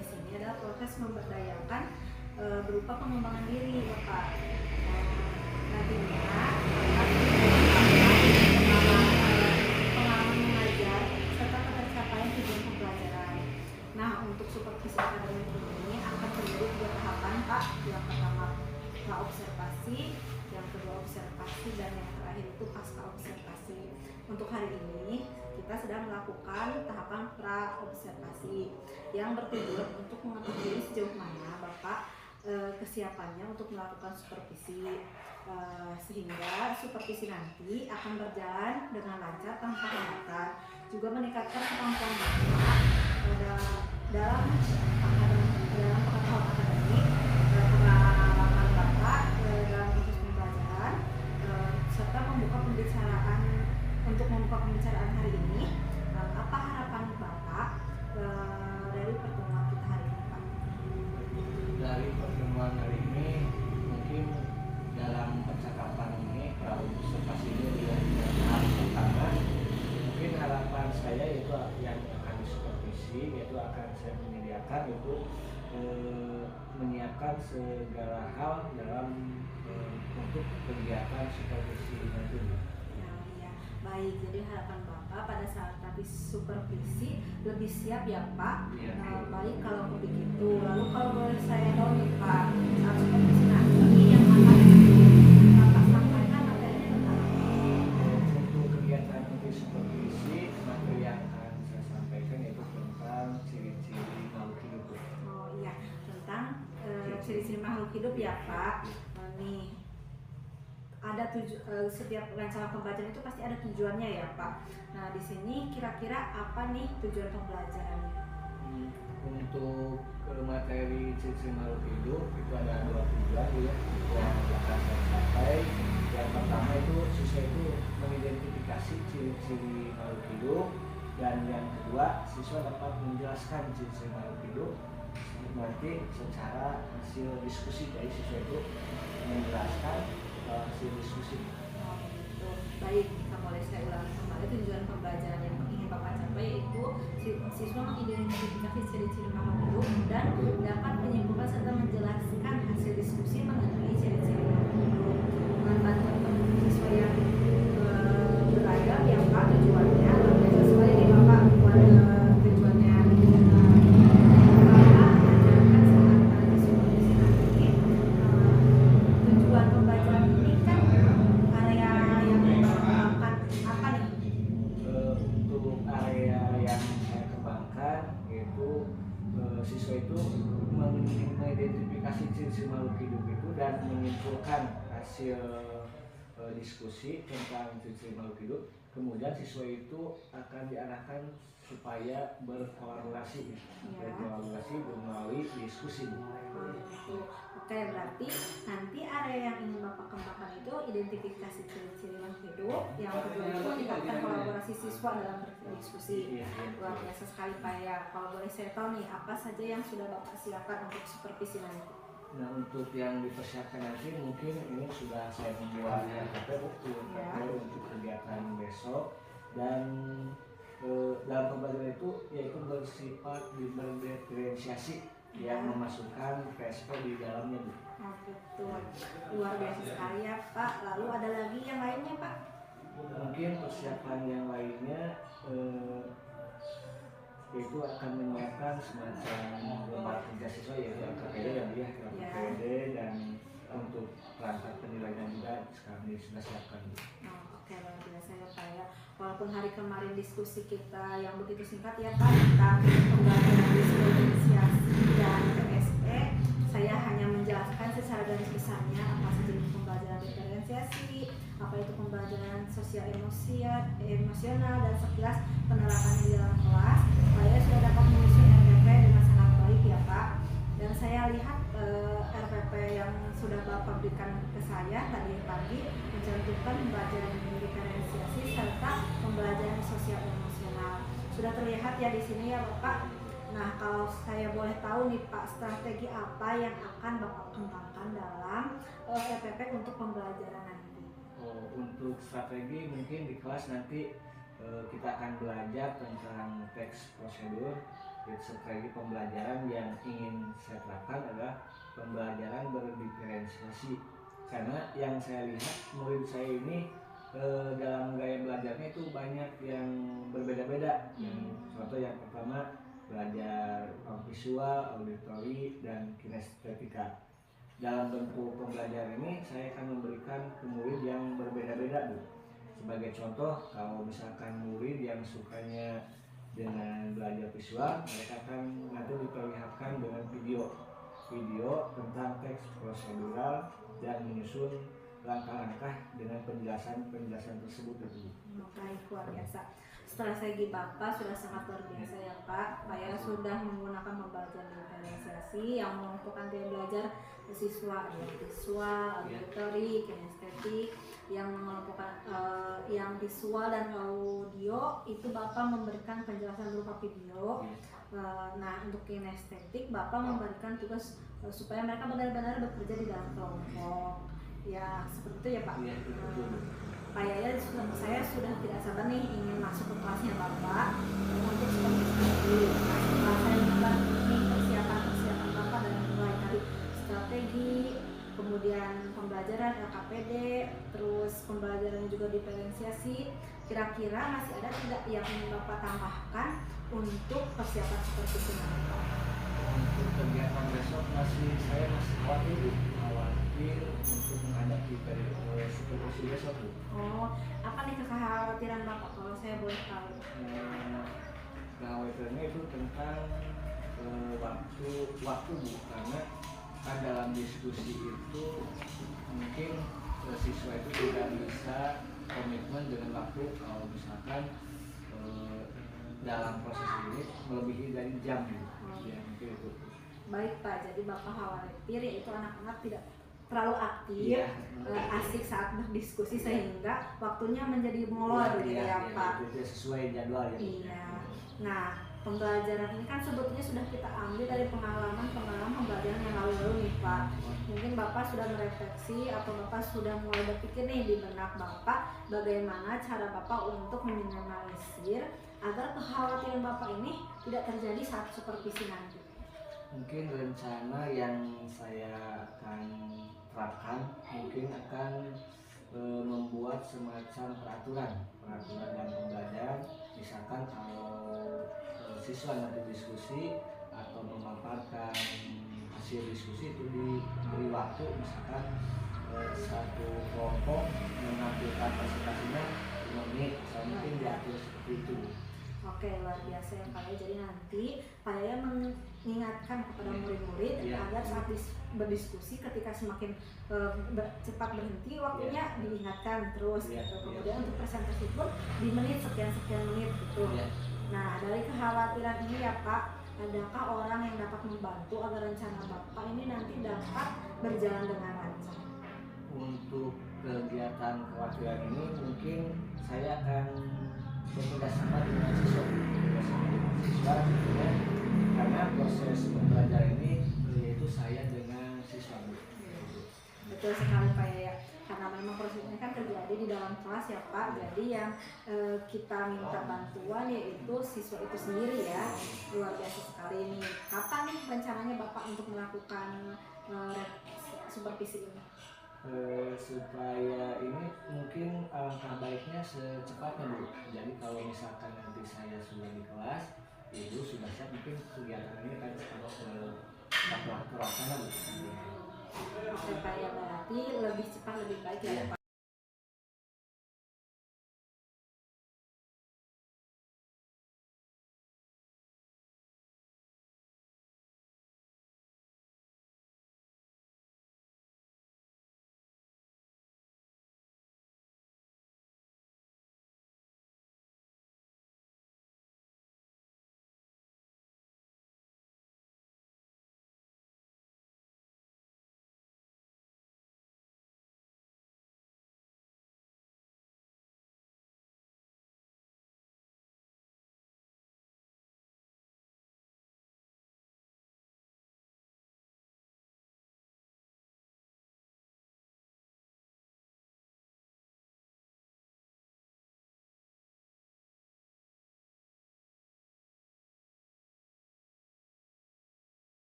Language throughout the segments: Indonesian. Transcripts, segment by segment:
di sini adalah proses memberdayakan berupa pengembangan diri, Bapak. Nantinya pengalaman mengajar serta tercapaian tujuan pembelajaran. Nah, untuk supervisi akademik ini akan terjadi dua tahapan, Pak. Yang pertama observasi, yang kedua observasi, dan yang terakhir itu pasca observasi. Untuk hari ini kita sedang melakukan tahapan pra observasi yang bertujuan untuk mengetahui sejauh mana Bapak kesiapannya untuk melakukan supervisi, sehingga supervisi nanti akan berjalan dengan lancar tanpa hambatan, juga meningkatkan kemampuan Bapak dalam pengetahuan akademik, pengalaman Bapak dalam proses pembelajaran, serta membuka pembicaraan hari ini. Apa harapan Bapak dari pertemuan kita hari ini, Pak? Dari pertemuan hari ini mungkin dalam percakapan ini observasi ini yang tahap pertama, mungkin harapan saya yaitu yang akan disupervisi, yaitu akan saya menyediakan itu menyiapkan segala hal dalam untuk kegiatan supervisi nanti. Ya, baik. Jadi harapan Bapak pada saat nanti supervisi lebih siap ya, Pak. Ya. Baik kalau begitu. Lalu kalau boleh saya tahu nih, Pak, saat supervisi nanti yang akan Bapak sampaikan materinya tentang apa? Untuk kegiatan nanti supervisi, materi yang akan saya sampaikan yaitu tentang ciri-ciri makhluk hidup. Oh iya, tentang ciri-ciri makhluk hidup ya, Pak. Nih, ada setiap rencana pembelajaran itu pasti ada tujuannya ya, Pak. Nah, di sini kira-kira apa nih tujuan pembelajarannya? Untuk materi ciri-ciri makhluk hidup itu ada dua tujuan ya yang akan saya capai. Yang pertama itu siswa itu mengidentifikasi ciri-ciri makhluk hidup, dan yang kedua siswa dapat menjelaskan ciri-ciri makhluk hidup nanti secara hasil diskusi. Dari siswa itu menjelaskan hasil diskusi. Oh, gitu. Baik, kita boleh saya ulangi kembali tujuan pembelajaran yang ingin Bapak capai yaitu siswa mengidentifikasi ciri-ciri makhluk hidup dan dapat menyimpulkan serta menjelaskan hasil diskusi mengenai ciri-ciri makhluk hidup. Dengan bantuan siswa yang beragam yang Pak tujuannya sesuai dengan Bapak tujuannya tujuan pembelajaran ini kan area yang dikembangkan apa nih? Untuk area yang saya kembangkan yaitu siswa itu mengidentifikasi ciri-ciri makhluk hidup itu dan menyimpulkan hasil diskusi tentang ciri-ciri makhluk hidup. Kemudian siswa itu akan diarahkan supaya berkolaborasi, melalui diskusi. Oke, berarti nanti area yang ingin Bapak kembangkan itu identifikasi ciri-ciri makhluk hidup, yang kedua itu meningkatkan kolaborasi siswa dalam berdiskusi. Luar biasa sekali Pak ya. Kalau boleh saya tahu nih, apa saja yang sudah Bapak siapkan untuk supervisi nanti? Nah, untuk yang dipersiapkan nanti mungkin ini sudah saya membuat RPP untuk kegiatan besok, dan dalam pembelajaran itu yaitu bersifat berdiferensiasi yang memasukkan PSP di dalamnya, Bu. Oh gitu, luar biasa sekali ya Pak. Lalu ada lagi yang lainnya Pak? Mungkin persiapan yang lainnya itu akan menyiapkan semacam lembaga kerja siswa yaitu LKPD dan untuk perangkat penilaian juga sekarang ini sudah siapkan. Oke, luar biasa ya Pak ya. Walaupun hari kemarin diskusi kita yang begitu singkat ya Pak tentang pembelajaran diferensiasi dan PSE, saya hanya menjelaskan secara garis besarnya apa saja itu pembelajaran diferensiasi, apa itu pembelajaran sosial emosional, dan sekilas penerapannya di dalam kelas. Saya sudah dapat menyusun RPP dengan sangat baik ya Pak. Dan saya lihat RPP yang sudah Bapak berikan ke saya tadi pagi mencantumkan pembelajaran diferensiasi serta pembelajaran sosial emosional. Sudah terlihat ya di sini ya Bapak. Nah, kalau saya boleh tahu nih Pak, strategi apa yang akan Bapak kembangkan dalam RPP untuk pembelajaran nanti? Untuk strategi mungkin di kelas nanti kita akan belajar tentang teks prosedur, Strategi pembelajaran yang ingin saya terapkan adalah pembelajaran berdiferensiasi, karena yang saya lihat murid saya ini dalam gaya belajarnya itu banyak yang berbeda-beda. Contoh yang pertama belajar visual, auditori, dan kinestetika. Dalam bentuk pembelajaran ini saya akan memberikan ke murid yang berbeda-beda, Bu. Sebagai contoh, kalau misalkan murid yang sukanya dengan belajar visual, mereka akan nanti diperlihatkan dengan video tentang teks prosedural dan menyusun langkah-langkah dengan penjelasan tersebut itu. Baik, luar biasa. Strategi Bapak sudah sangat luar biasa ya Pak. Saya sudah menggunakan pembelajaran diferensiasi yang mengumpulkan gaya belajar siswa ada visual, auditori, kinestetik, yang mengelompokkan yang visual dan audio itu Bapak memberikan penjelasan berupa video. Nah, untuk kinestetik Bapak memberikan tugas supaya mereka benar-benar bekerja di dalam kelompok. Ya, seperti itu ya Pak. Pak Yaya, saya sudah tidak sabar nih ingin masuk ke kelasnya Bapak untuk seperti itu. Nah, setelah saya mencoba nih persiapan Bapak dari mulai tadi strategi, kemudian pembelajaran LKPD, terus pembelajaran juga diferensiasi. Kira-kira masih ada tidak yang ingin Bapak tambahkan untuk persiapan seperti itu? Untuk kegiatan besok saya masih khawatir untuk menghadapi supervisi besok, Bu. Oh, apa nih kekhawatiran Bapak kalau saya boleh tahu? Kekhawatirannya itu tentang waktu Bu, karena kan dalam diskusi itu mungkin siswa itu tidak bisa komitmen dengan waktu kalau misalkan dalam proses ini melebihi dari jam gitu. Ya, mungkin itu. Baik Pak, jadi Bapak khawatir yaitu anak-anak tidak terlalu aktif, asik saat berdiskusi sehingga waktunya menjadi molor gitu ya Pak. Itu sesuai jadwal ya. Iya. Nah, pembelajaran ini kan sebetulnya sudah kita ambil dari pengalaman pembelajaran yang lalu nih Pak. Mungkin Bapak sudah merefleksi atau Bapak sudah mulai berpikir nih di benak Bapak bagaimana cara Bapak untuk meminimalisir agar kekhawatiran Bapak ini tidak terjadi saat supervisi nanti. Mungkin rencana yang saya akan terapkan mungkin akan membuat semacam peraturan dalam pembelajaran. Misalkan kalau siswa nanti diskusi atau memaparkan hasil diskusi itu diberi waktu, misalkan satu kelompok menampilkan presentasinya 5 menit, mungkin diatur seperti itu. Oke, luar biasa ya Pak Yaya. Jadi nanti Pak Yaya mengingatkan kepada murid-murid agar saat berdiskusi ketika semakin cepat berhenti waktunya diingatkan terus gitu. Kemudian untuk presentasi pun di menit sekian menit gitu. Nah, dari kekhawatiran ini ya Pak, adakah orang yang dapat membantu agar rencana Bapak ini nanti dapat berjalan dengan lancar? Untuk kegiatan kekhawatiran ini mungkin saya akan bekerjasama dengan siswa ya, karena proses pembelajaran ini yaitu saya dengan siswa. Betul sekali Pak Yaya, karena memang proses ini kan terjadi di dalam kelas ya Pak. Jadi yang kita minta bantuan yaitu siswa itu sendiri ya. Luar biasa sekali nih. Kapan nih rencananya Bapak untuk melakukan supervisi ini? Supaya ini mungkin alangkah baiknya secepatnya Bu. Jadi kalau misalkan nanti saya sudah di kelas, Ibu sudah siap, mungkin kegiatan ini akan terlaksana Bu. Oke Pak ya, berarti lebih cepat lebih baik ya Pak.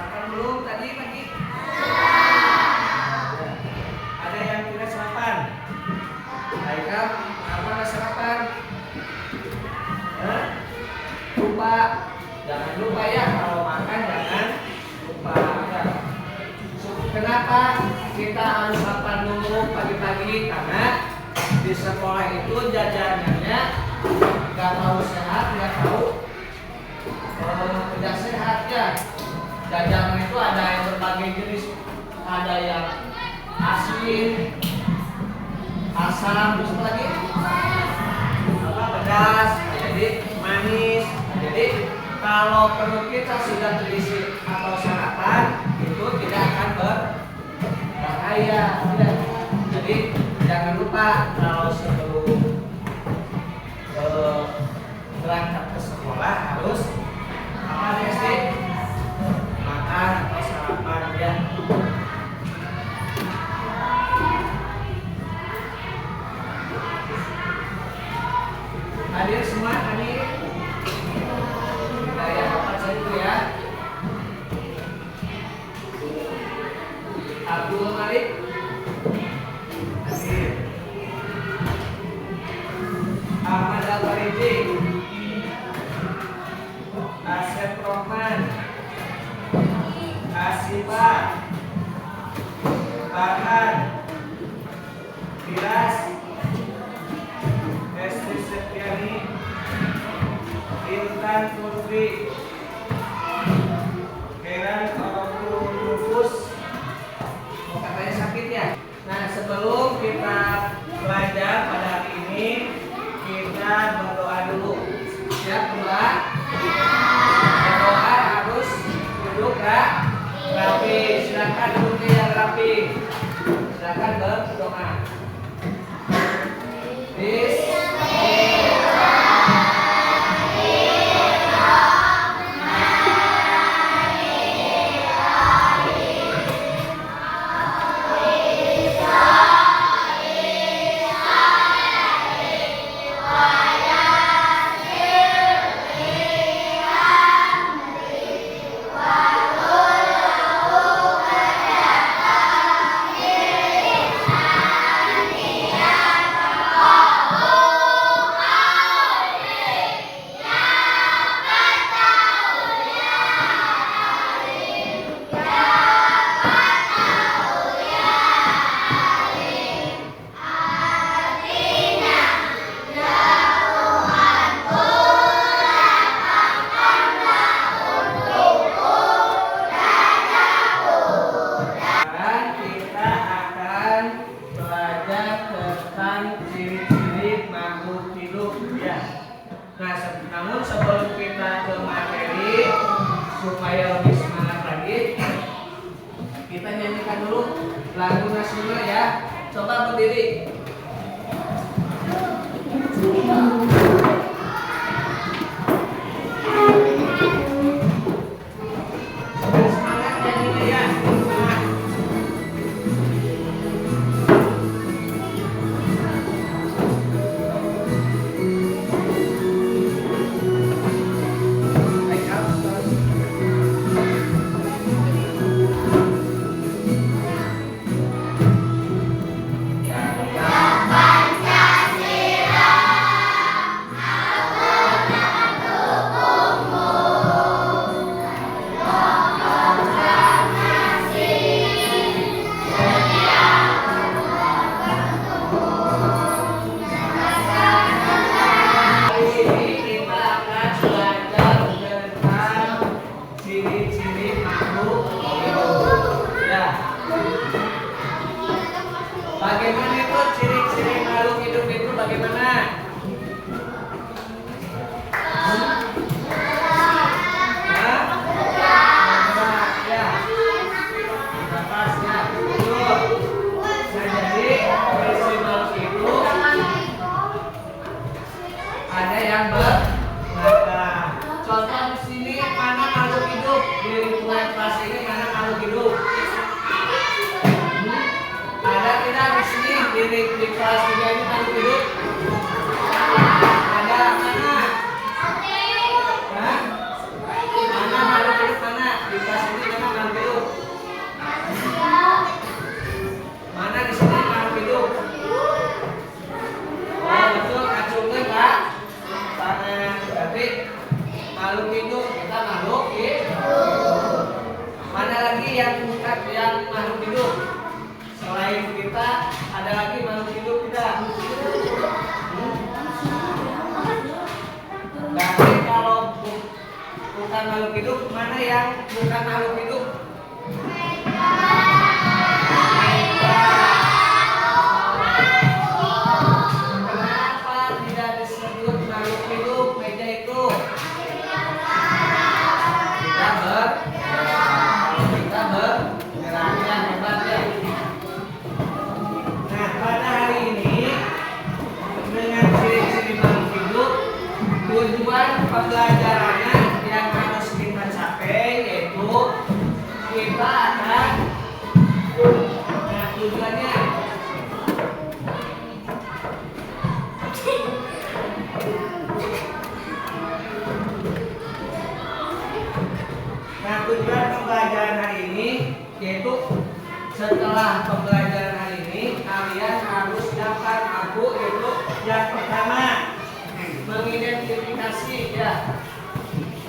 sarapan belum tadi pagi? Ada yang tidak sarapan? Baiklah, apa sarapan? Lupa. Jangan lupa ya kalau makan jangan lupa ya. Kenapa kita harus sarapan dulu pagi-pagi? Karena di sekolah itu jajanannya nggak tahu sehat, nggak tahu tidak sehat ya. Jajanan itu ada yang berbagai jenis, ada yang asin, asam, terus apa lagi? Pedas, jadi manis. Jadi kalau perut kita sudah terisi atau sarapan itu tidak akan berbahaya. Ya. Jadi jangan lupa kalau sebelum berangkat ke sekolah harus apa sih? Makan atau sarapan ya. Hadir semua hadir. Kita ya apa saja itu ya. Abdul Malik hadir. Ahmad Al-Fariji, Asep Rohman, Asifah, Farhan, Firas, Esti Septiani, Intan Putri, Heran Orokul Rufus. Oh, katanya sakit ya. Nah, sebelum kita belajar pada hari ini, kita berdoa dulu. Siap berdoa? Berdoa harus duduk rapi. Silakan duduk yang rapi. Silakan berdoa. Namun sebelum kita ke materi supaya lebih semangat lagi, kita nyanyikan dulu lagu nasional ya. Coba berdiri. Semangat nyanyinya ya. Semangat. Bagaimana itu ciri-ciri makhluk hidup itu bagaimana? Ya. Lepas ya. Betul. Nah, jadi ciri makhluk itu ada yang bermata. Contoh di sini mana makhluk hidup di lingkungan kelas ini, mana makhluk hidup? Ada tidak di sini di kelas 3 ini makhluk hidup? Ada mana? Hah? Mana makhluk hidup mana? Di kelas ini mana lagi yang bukan yang makhluk hidup. Selain kita, ada lagi makhluk hidup tidak? Berarti kalau bukan makhluk hidup, mana yang bukan makhluk hidup? Kenapa tidak disebut makhluk hidup meja itu? Kita bergeraknya hebat ya. Nah, pada hari ini dengan ciri-ciri makhluk hidup, tujuan pembelajarannya yang harus kita capai yaitu kita akan, nah tujuannya tujuan pembelajaran hari ini yaitu setelah pembelajaran hari ini kalian harus dapat aku yaitu yang pertama mengidentifikasi ya,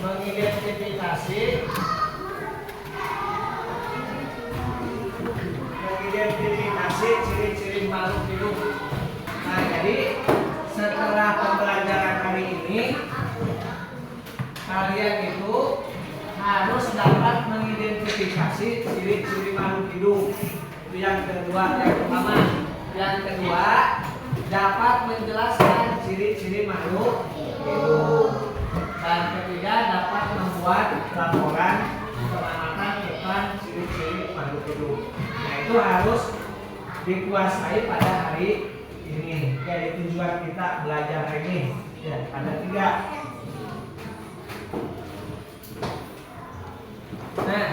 mengidentifikasi ciri-ciri makhluk hidup. Nah, jadi setelah pembelajaran hari ini kalian itu harus dapat mengidentifikasi ciri-ciri makhluk hidup. Itu yang kedua, yang pertama. Yang kedua, dapat menjelaskan ciri-ciri makhluk hidup. Dan ketiga, dapat membuat laporan pengamatan tentang ciri-ciri makhluk hidup. Nah, itu harus dikuasai pada hari ini. Jadi tujuan kita belajar hari ini. Ya, ada 3. Nah,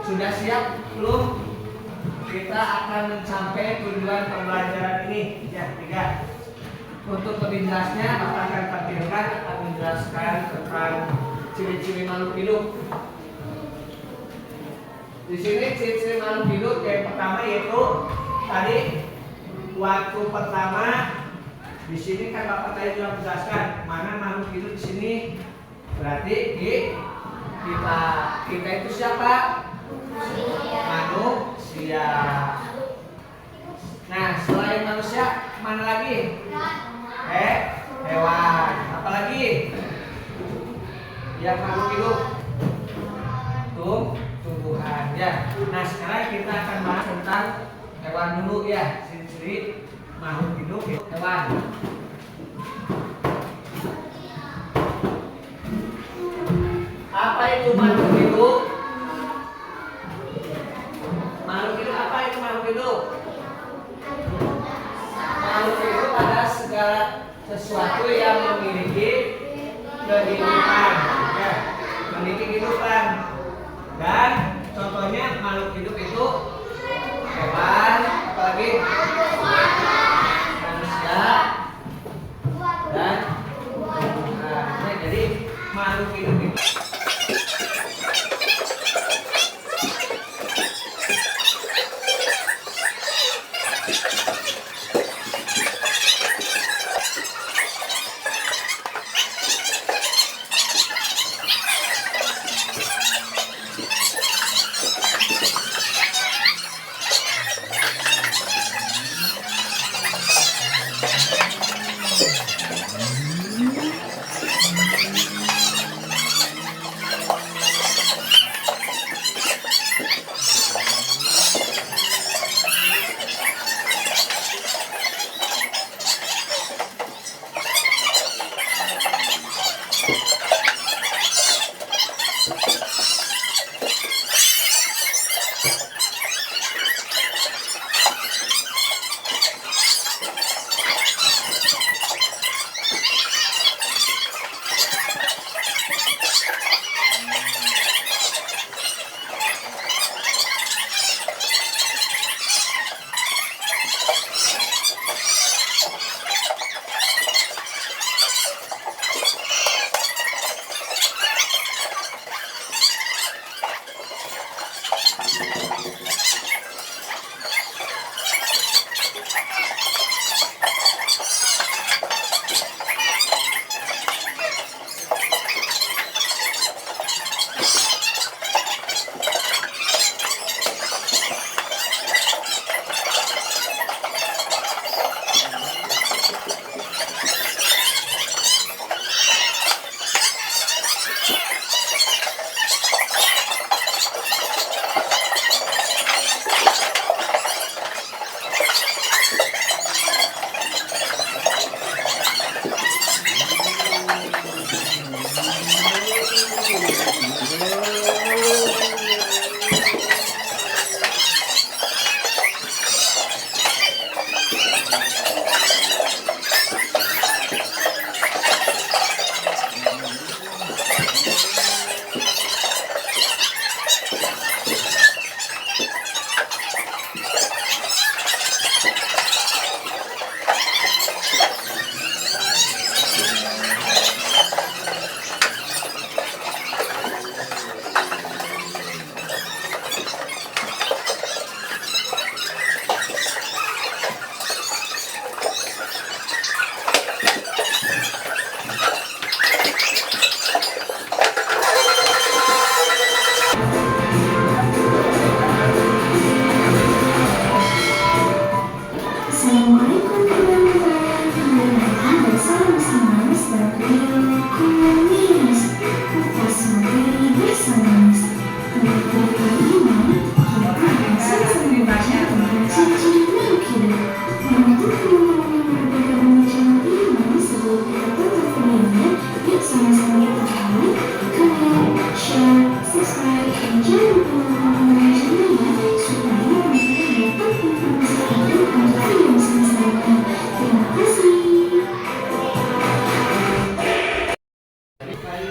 sudah siap belum? Kita akan mencapai tujuan pembelajaran ini. Ya, 3. Untuk lebih jelasnya, Bapak akan tampilkan akan menjelaskan tentang ciri-ciri makhluk hidup. Di sini ciri-ciri makhluk hidup yang pertama yaitu tadi waktu pertama di sini kan Bapak tadi sudah menjelaskan mana makhluk hidup di sini. Berarti kita itu siapa? Manusia. Nah, selain manusia mana lagi? Hewan. Apalagi? Yang makhluk hidup. Tumbuhan ya. Nah, sekarang kita akan bahas tentang hewan dulu ya. Ciri-ciri makhluk hidup hewan. Apa itu makhluk hidup? Makhluk hidup apa itu makhluk hidup? Makhluk hidup adalah segala sesuatu yang memiliki kehidupan, ya, memiliki kehidupan. Dan contohnya makhluk hidup itu hewan, apalagi manusia dan tumbuhan. Nah, jadi makhluk hidup itu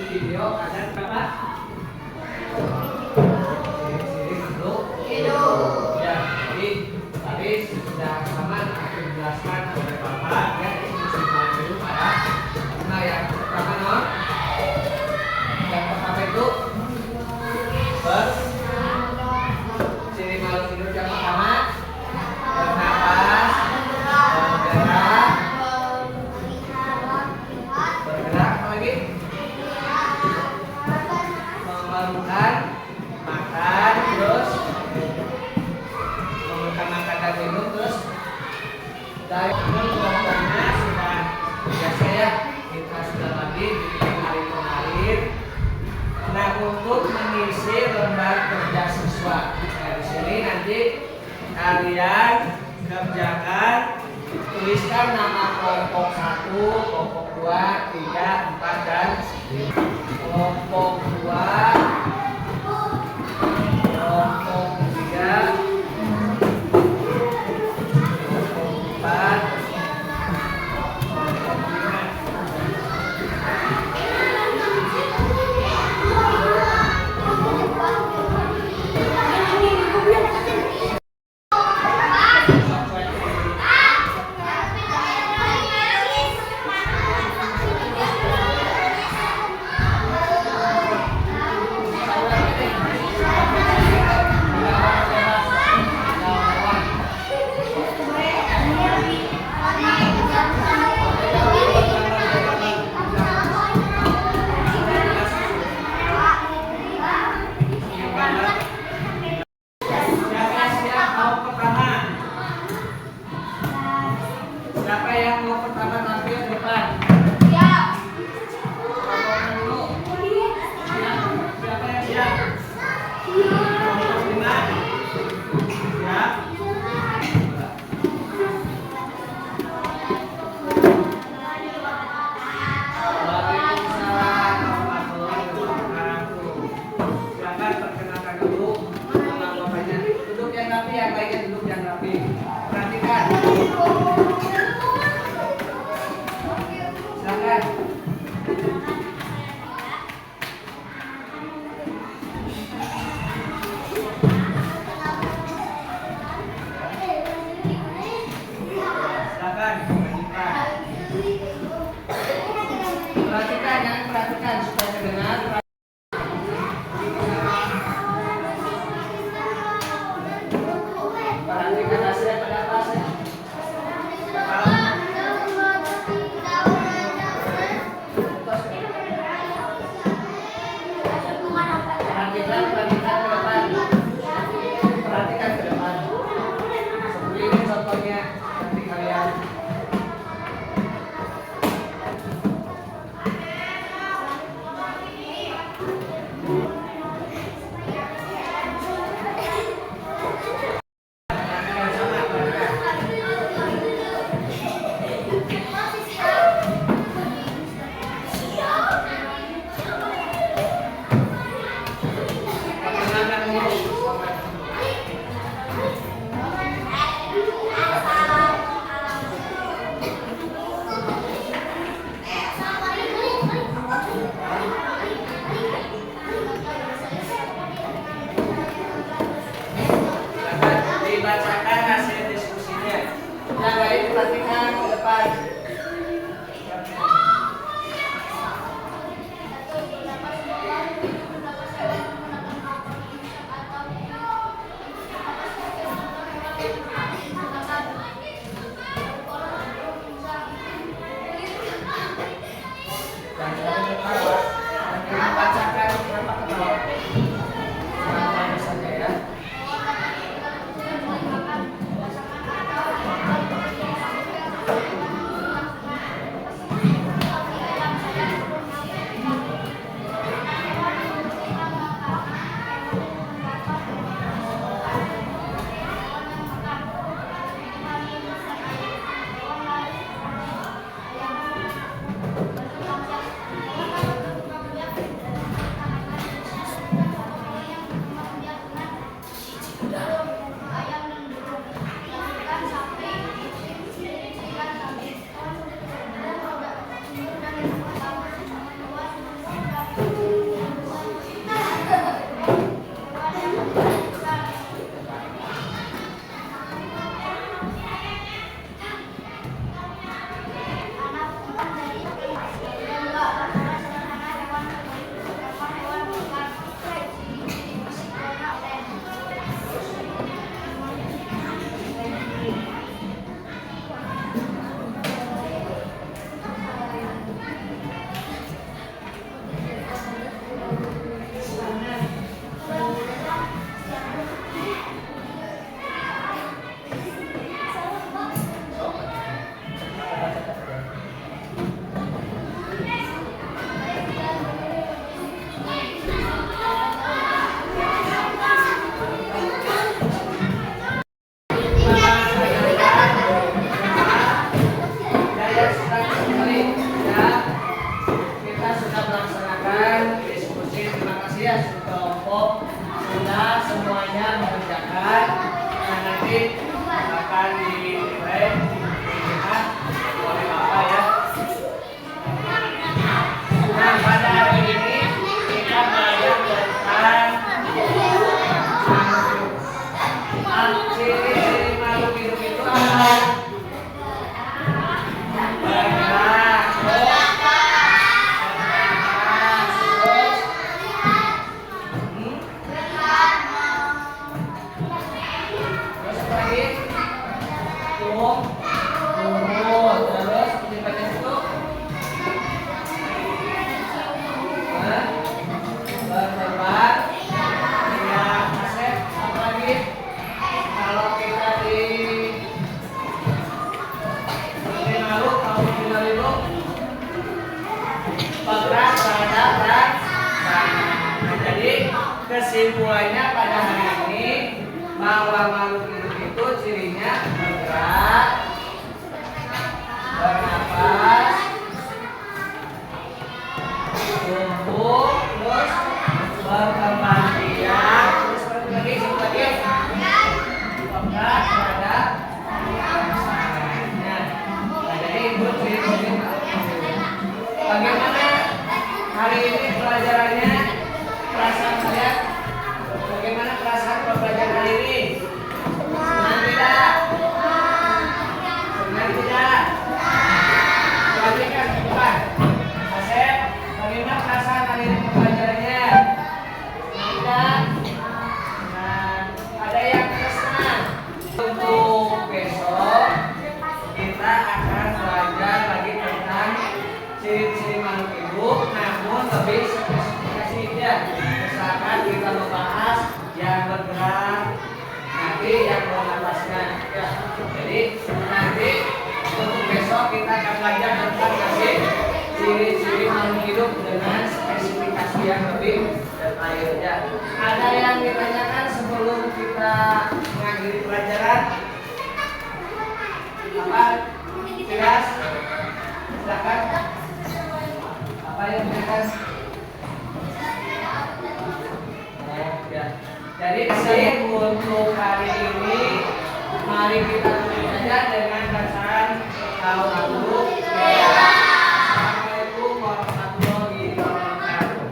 Video ada berapa? Sini masuk. Ya, jadi tadi sudah sama aku jelaskan oleh Bapak ya ini semua dulu Pak. Nah yang pertama itu ciri makhluk hidup yang pertama bernapas, bergerak, apa lagi? Memerlukan makan, terus memerlukan makan dan minum, terus dari kelompoknya sudah biasa ya kita sudah bagi di hari kemarin. Nah untuk mengisi lembar kerja siswa, nah, di sini nanti kalian kerjakan, tuliskan nama kelompok 1, kelompok 2, 3, 4 dan 5. Kelompok 2, kelompok 3, kelompok 4, kelompok 5. Siapa yang mau pertama tampil di depan? Siap. Siapa dulu? Siap. Siapa yang siap? Kelompok 5. Siap. Waalaikumsalam warahmatullahi wabarakatuh. Silakan perkenalkan dulu nama bapaknya. Duduk yang rapi, yang baiknya duduk yang rapi. Perhatikan. Silakan. Silakan. Perhatikan, jangan perhatikan supaya terdengar. Perhatikan hasilnya pada atasnya. Perhatikan ke depan. Seperti ini contohnya nanti kalian. Dibacakan hasil diskusinya. Yang lain perhatikan ke depan. nanti akan dinilai dilihat oleh Bapak ya. Nah, pada hari ini kita belajar tentang ciri-ciri makhluk hidup itu apa? Bergerak, terus lagi tumbuh, terus dibaca itu berkembang, ya Asep, apa lagi? Kalau kita di makhluk kalau kita itu bergerak, beradab, dan nah, jadi kesimpulannya pada hari ini bahwa makhluk hidup itu cirinya bergerak, bernapas, tumbuh, terus berkembang biak, terus lagi bergerak, beradab. Nah, jadi itu ciri-ciri. Bagaimana hari ini pelajarannya? Perasaan kalian? Bagaimana perasaan pembelajaran hari ini? Senang tidak? Senang tidak? Perhatikan bukan? Asep, bagaimana perasaan hari ini pembelajarannya? Senang tidak? Nah, ada yang senang. Untuk besok kita akan belajar lagi tentang ciri-ciri makhluk hidup, namun lebih spesifikasinya. Misalkan kita membahas yang bergerak, nanti yang bernapasnya. Ya. Jadi nanti untuk besok kita akan belajar tentang lagi ciri-ciri makhluk hidup dengan spesifikasi yang lebih detail. Ya. Ada yang ditanyakan sebelum kita mengakhiri pelajaran? Apa? Jelas? Silakan. Apa yang ditanyakan? Ya. Jadi untuk hari ini mari kita tutup saja dengan bacaan tawakal. Assalamualaikum warahmatullahi wabarakatuh.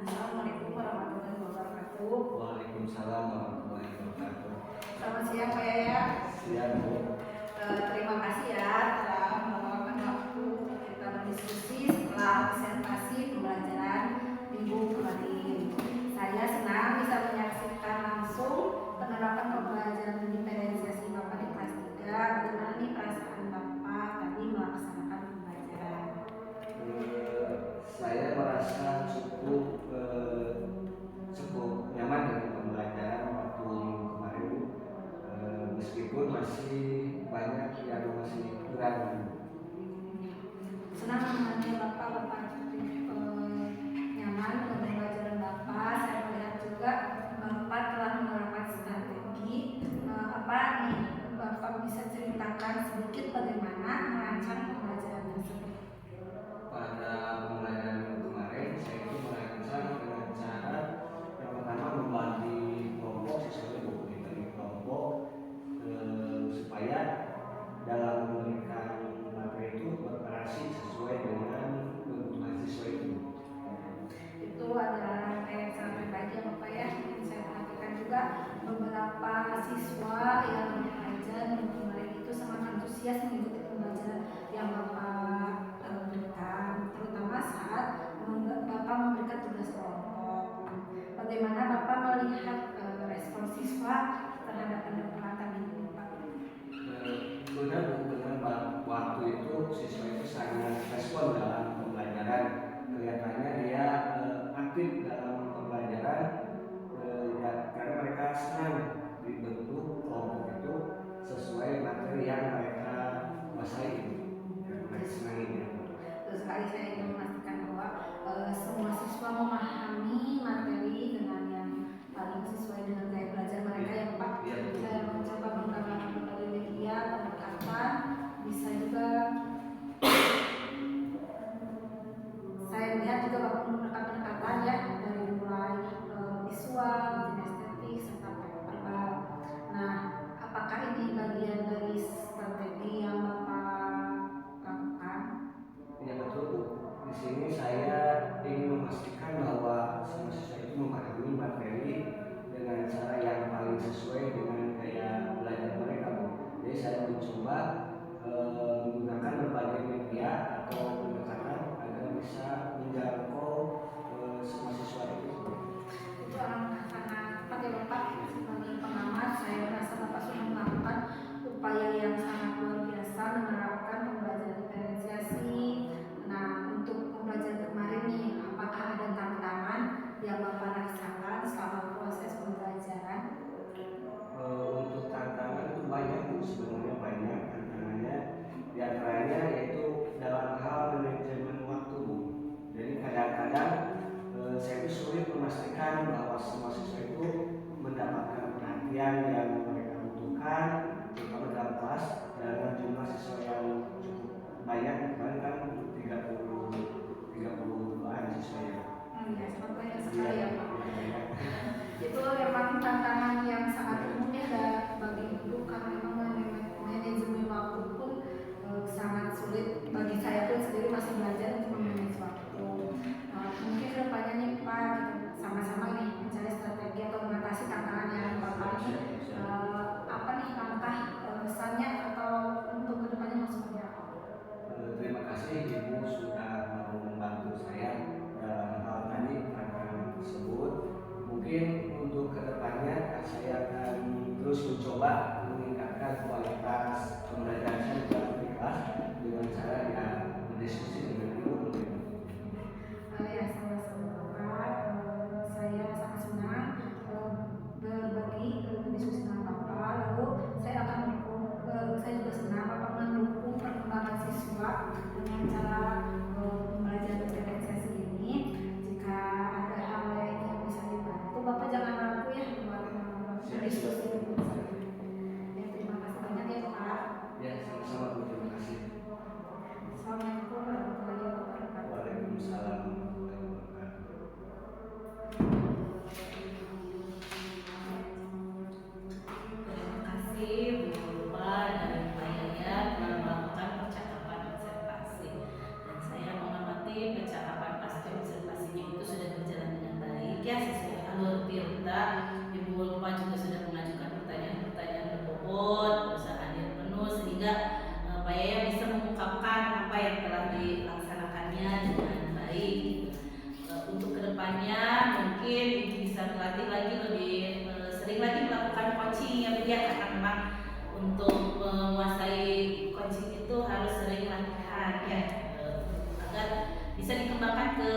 Assalamualaikum warahmatullahi wabarakatuh. Waalaikumsalam warahmatullahi wabarakatuh. Selamat siang Pak Yaya. Siang Bu. Terima kasih ya telah meluangkan waktu kita berdiskusi setelah presentasi pembelajaran minggu kemarin. Saya senang bisa menyaksikan langsung penerapan pembelajaran diferensiasi Bapak di kelas 3. Bagaimana nih perasaan Bapak tadi melaksanakan pembelajaran? Saya merasa cukup nyaman dengan pembelajaran waktu minggu kemarin, meskipun masih banyak yang masih kurang. Senang mengenai Bapak nyaman dengan pembelajaran Bapak. Saya melihat juga Bapak telah menerapkan strategi. Apa nih Bapak bisa ceritakan sedikit bagaimana merancang pembelajaran tersebut? Pada pembelajaran minggu kemarin saya itu merancang dengan cara yang pertama membagi kelompok, siswa buku dibagi kelompok supaya dalam memberikan materi itu bervariasi sesuai dengan kebutuhan siswa itu. Itu adalah yang sangat baik ya Bapak ya. Saya perhatikan juga beberapa siswa yang belajar minggu kemarin itu sangat antusias mengikuti pembelajaran yang Bapak berikan, terutama saat Bapak memberikan tugas kelompok. Bagaimana Bapak melihat respon siswa terhadap pendekatan ini Pak? Benar dengan waktu itu siswa itu sangat respon dalam pembelajaran. Kelihatannya dia aktif dalam pembelajaran karena mereka senang dibentuk kelompok itu sesuai materi yang mereka kuasai. Mereka senang. Terus sekali saya ingin memastikan bahwa semua siswa memahami materi dengan yang paling sesuai dengan gaya belajar mereka ya Pak. Ya, Saya mencoba menggunakan berbagai media pendekatan, bisa juga saya lihat juga Bapak menggunakan pendekatan sini saya ingin memastikan bahwa semua siswa itu memahami materi dengan cara yang paling sesuai dengan gaya belajar mereka, Bu. Jadi saya mencoba menggunakan berbagai media atau pendekatan agar bisa menjangkau semua siswa itu. Itu sangat tepat ya Bapak. Sebagai pengamat, saya merasa Bapak sudah melakukan upaya yang sangat luar biasa menerapkan pembelajaran diferensiasi. Nah, untuk pembelajaran kemarin nih, apakah ada tantangan yang Bapak rasakan selama proses pembelajaran? Untuk tantangan itu banyak, Bu. Sebenarnya banyak tantangannya. Di antaranya yaitu dalam hal manajemen waktu, Bu. Jadi kadang-kadang saya itu sulit memastikan bahwa semua siswa itu mendapatkan perhatian yang mereka butuhkan, terutama dalam kelas dengan jumlah siswa yang cukup banyak. Kemarin kan 30-an siswa ya. Ya, sangat banyak sekali ya Pak. Itu memang tantangan yang sangat umum ya bagi guru, karena memang manajemen waktu pun sangat sulit bagi saya pun sendiri masih belajar untuk memanage waktu. Mungkin kedepannya nih Pak, kita sama-sama nih mencari strategi atau mengatasi tantangan yang Bapak ini. Apa nih langkah pesannya atau untuk kedepannya mau seperti apa? Terima kasih Ibu sudah mau membantu saya dalam hal tadi tantangan tersebut. Mungkin untuk kedepannya saya akan terus mencoba meningkatkan kualitas pembelajaran di kelas dengan cara ya berdiskusi dengan Ibu. Ya, sama-sama Bapak. Saya sangat senang berbagi diskusi dengan Bapak. Lalu saya akan saya juga senang Bapak mendukung perkembangan siswa dengan cara pembelajaran diferensiasi ini. Jika ada hal lain yang bisa dibantu, Bapak jangan ragu ya buat berdiskusi dengan saya. Ya, terima kasih banyak ya Pak. Ya, sama-sama Bu. Terima kasih. Assalamualaikum warahmatullahi wabarakatuh. Waalaikumsalam. Terima kasih Bu Lupa dan Pak Yaya telah melakukan percakapan observasi, dan saya mengamati percakapan pasca observasinya itu sudah berjalan dengan baik ya, sesuai alur tirta. Ibu Lupa juga sudah mengajukan pertanyaan-pertanyaan berbobot, berusaha hadir penuh sehingga Pak Yaya bisa mengungkapkan apa yang telah dilaksanakannya dengan baik. Untuk kedepannya mungkin Ibu bisa berlatih lagi lebih sering lagi melakukan coaching ya Bu ya, karena memang untuk menguasai coaching itu harus sering latihan ya, agar bisa dikembangkan ke